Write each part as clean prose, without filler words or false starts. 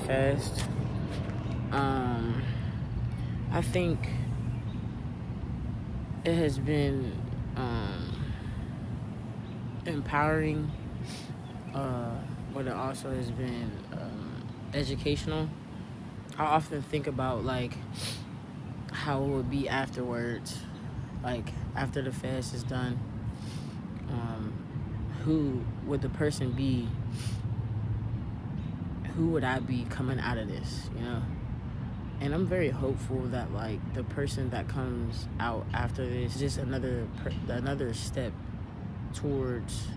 fast. I think it has been empowering, but it also has been educational. I often think about like how it would be afterwards, like after the fast is done. Who would the person be? Who would I be coming out of this, And I'm very hopeful that like the person that comes out after this is just another step towards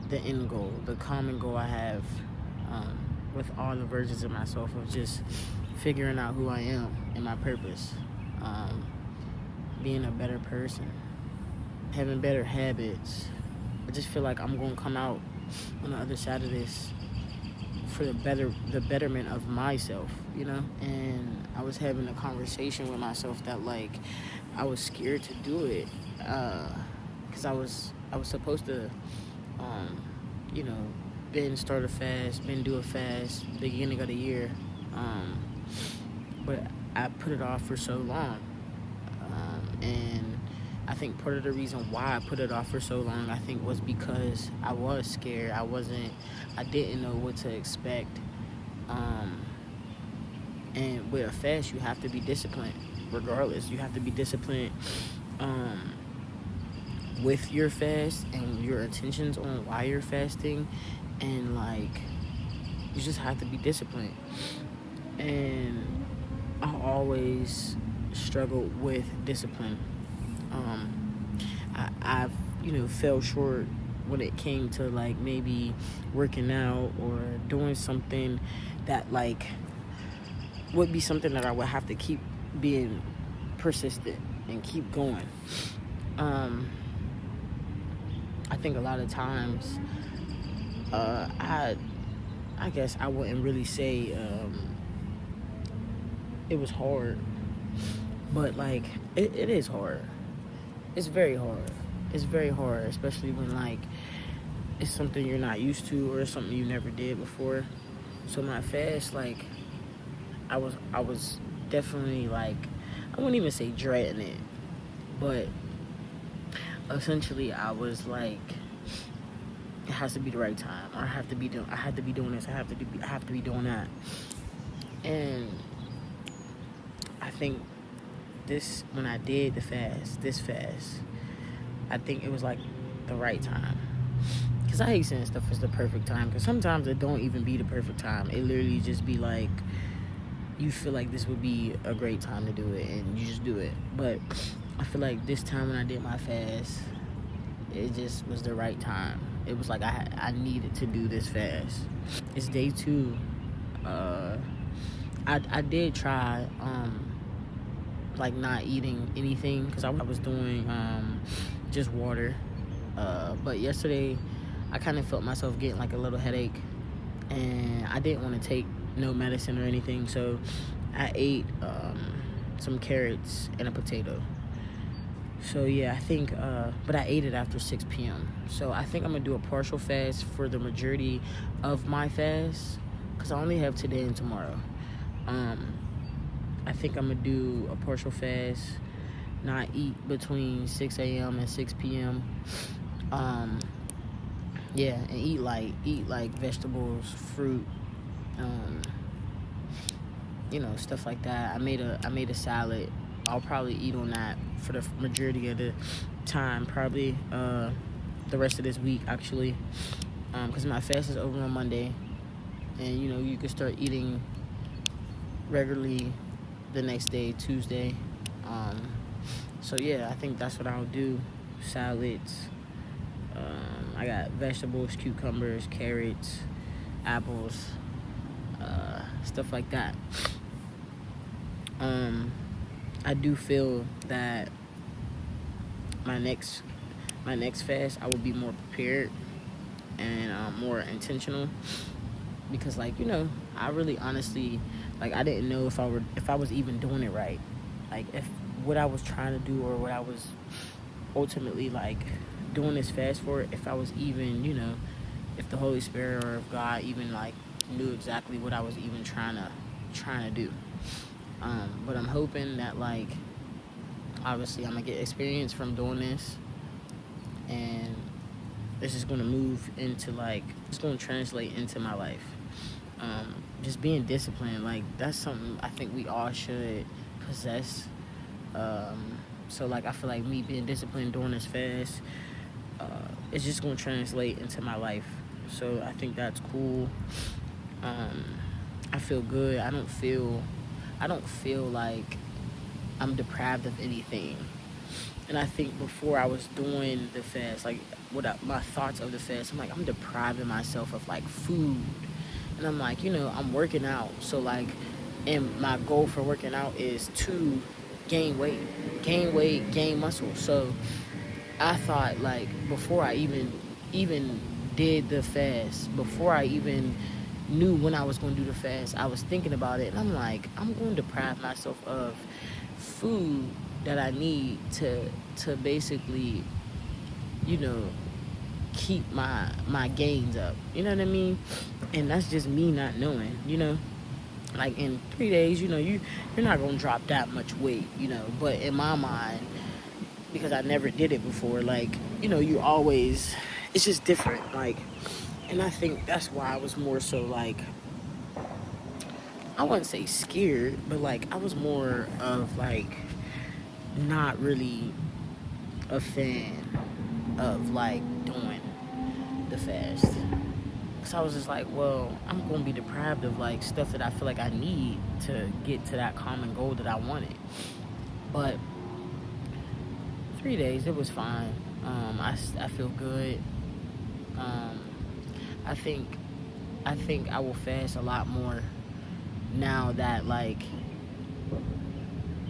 the end goal, the common goal I have with all the versions of myself, of just figuring out who I am and my purpose, being a better person, having better habits. I just feel like I'm going to come out on the other side of this for the betterment of myself, And I was having a conversation with myself that like I was scared to do it, because I was supposed to, been start a fast, been do a fast beginning of the year, but I put it off for so long, and I think part of the reason why I put it off for so long, I think, was because I was scared. I didn't know what to expect. And with a fast, you have to be disciplined. Regardless, you have to be disciplined with your fast and your intentions on why you're fasting, and like you just have to be disciplined. And I always struggled with discipline. I've fell short when it came to like maybe working out or doing something that like would be something that I would have to keep being persistent and keep going. I think a lot of times I guess I wouldn't really say it was hard, but like it is hard. It's very hard. It's very hard, especially when like it's something you're not used to or something you never did before. So my fast, like I was definitely like, I wouldn't even say dreading it, but essentially I was like, it has to be the right time, or I have to be doing this, I have to be doing that. And I think when I did this fast, I think it was like the right time. Because I hate saying stuff is the perfect time, because sometimes it don't even be the perfect time. It literally just be like, you feel like this would be a great time to do it, and you just do it. But I feel like this time when I did my fast, it just was the right time. It was like I needed to do this fast. It's day 2. I did try like not eating anything, because I was doing just water. But yesterday I kind of felt myself getting like a little headache, and I didn't want to take no medicine or anything, so I ate some carrots and a potato. So yeah, I think, but I ate it after 6 p.m. So I think I'm gonna do a partial fast for the majority of my fast, because I only have today and tomorrow. I think I'm gonna do a partial fast, not eat between 6 a.m. and 6 p.m. Yeah, and eat like vegetables, fruit, stuff like that. I made a salad. I'll probably eat on that for the majority of the time, probably the rest of this week, actually, because my fast is over on Monday, and you can start eating regularly the next day, Tuesday. So yeah, I think that's what I'll do. Salads. I got vegetables, cucumbers, carrots, apples, stuff like that. I do feel that my next fast, I will be more prepared and more intentional, because I really honestly, like, I didn't know if I was even doing it right, like if what I was trying to do, or what I was ultimately like doing this fast for, if I was even, if the Holy Spirit or if God even like knew exactly what I was even trying to do. But I'm hoping that, like, obviously I'm gonna get experience from doing this, and this is gonna move into, like, it's gonna translate into my life. Just being disciplined, like, that's something I think we all should possess. So, like, I feel like me being disciplined during this fast, it's just gonna translate into my life. So I think that's cool. I feel good. I don't feel like I'm deprived of anything. And I think before I was doing the fast, like, my thoughts of the fast, I'm like, I'm depriving myself of, like, food. And I'm like, I'm working out. So, like, and my goal for working out is to gain weight, gain muscle. So I thought, like, before I even did the fast, before I even knew when I was going to do the fast, I was thinking about it, and I'm like, I'm going to deprive myself of food that I need to basically, keep my gains up. You know what I mean? And that's just me not knowing. Like, in 3 days, you're not gonna drop that much weight. But in my mind, because I never did it before, like, you always, it's just different. Like, and I think that's why I was more so, like, I wouldn't say scared, but, like, I was more of, like, not really a fan of, like, doing the fast. Because I was just like, well, I'm going to be deprived of, like, stuff that I feel like I need to get to that common goal that I wanted. But 3 days, it was fine. I feel good. I think I will fast a lot more now that, like,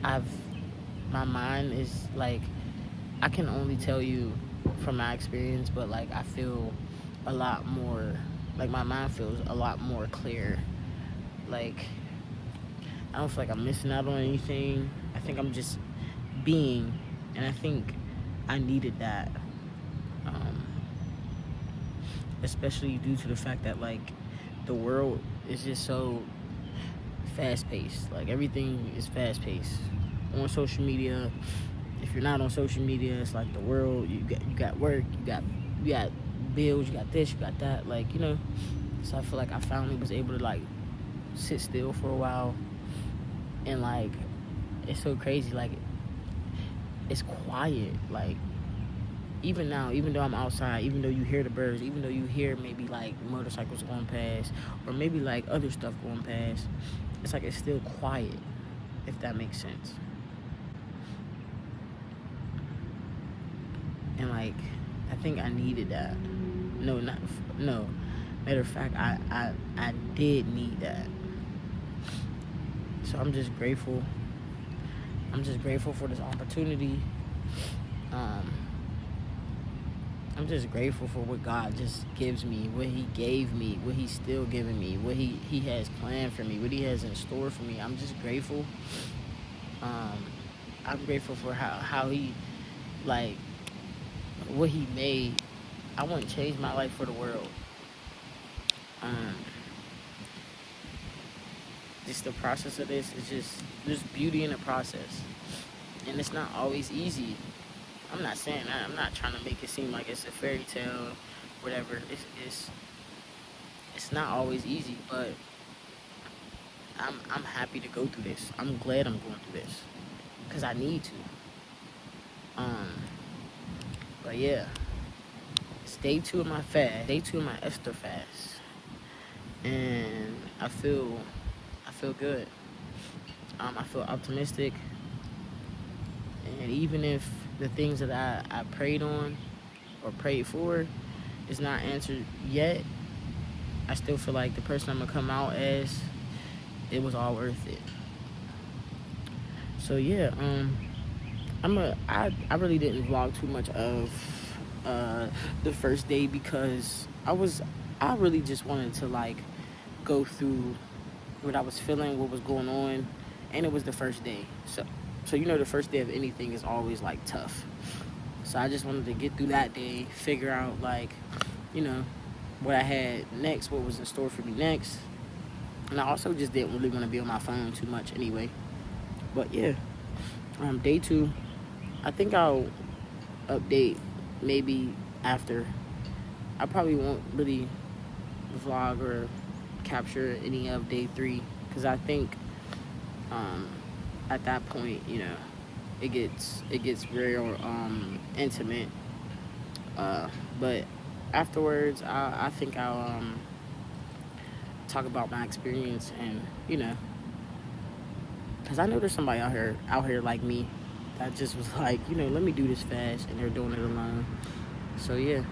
my mind is, like, I can only tell you from my experience, but, like, I feel a lot more, like, my mind feels a lot more clear. Like, I don't feel like I'm missing out on anything. I think I'm just being, and I think I needed that. Especially due to the fact that, like, the world is just so fast-paced. Like, everything is fast-paced. On social media, if you're not on social media, it's like the world, you got work, you got bills, you got this, you got that, like, So I feel like I finally was able to, like, sit still for a while, and, like, it's so crazy, like, it's quiet, like, even now, even though I'm outside, even though you hear the birds, even though you hear maybe, like, motorcycles going past, or maybe, like, other stuff going past, it's like it's still quiet, if that makes sense. And, like, I think I needed that. No. Matter of fact, I did need that. So I'm just grateful. I'm just grateful for this opportunity. I'm just grateful for what God just gives me, what He gave me, what He's still giving me, what He has planned for me, what He has in store for me. I'm just grateful. I'm grateful for how He, like, what He made. I wouldn't change my life for the world. Just the process of this is just, there's beauty in the process, and it's not always easy. I'm not saying that. I'm not trying to make it seem like it's a fairy tale, whatever. It's not always easy, but I'm happy to go through this. I'm glad I'm going through this, because I need to. But yeah, it's day 2 of my fast, day 2 of my ESTHER fast, and I feel good. I feel optimistic, and even if the things that I prayed on or prayed for is not answered yet, I still feel like the person I'm gonna come out as, it was all worth it. So yeah, I really didn't vlog too much of the first day, because I really just wanted to, like, go through what I was feeling, what was going on, and it was the first day. So the first day of anything is always, like, tough. So I just wanted to get through that day, figure out, like, what I had next, what was in store for me next, And I also just didn't really want to be on my phone too much anyway. But yeah, day 2, I think I'll update maybe after. I probably won't really vlog or capture any of day 3, because I think at that point, you know, it gets real intimate. But afterwards, I think I'll talk about my experience, and you know, because I know there's somebody out here like me that just was like, you know, let me do this fast, and they're doing it alone. So yeah.